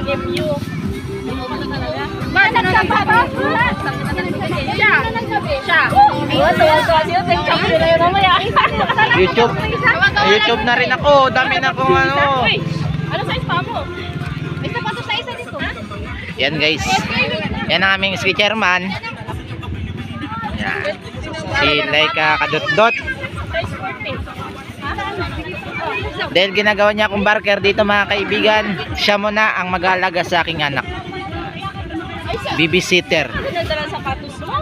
Nephew. Bakit nagsabi? Siya. Siya. YouTube na rin ako. Dami na akong ano. Uy, ano size pa mo? May sapatos sa isa dito. Yan guys. Yan ang aming ski chairman. Yan. Si Laika Kadot-Dot. Size 40. Dahil ginagawa niya akong barker dito mga kaibigan, siya muna ang mag-aalaga sa aking anak. Babysitter. Dinadala sa sapatos mo?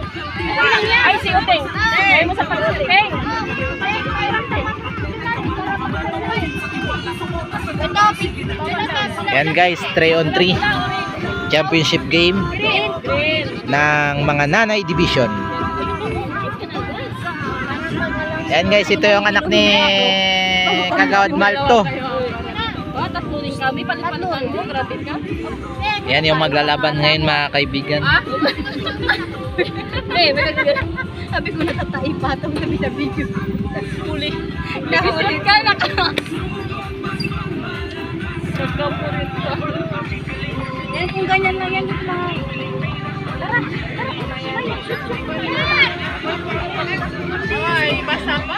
Ay, si Uteng. Ay mo sapatos. Uteng. Yan guys, 3 on 3 championship game ng mga nanay division. Yan guys, ito yung anak ni Kagawad Malto. Tatlo din kami. Palit-palitan mo. Grabe ka. Yan yung maglalaban ngayon mga kaibigan. Sabi ko natataipa. Tapos sabi sa video. Huli. Nahuli ka. Nagkapulit ka. Yan, kung ganyan lang yan, mga... Tara, Ay, basta pa.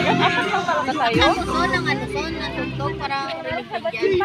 Apat lang talaga tayo? Son, ang ano, son, ang suntok, parang religion dyan.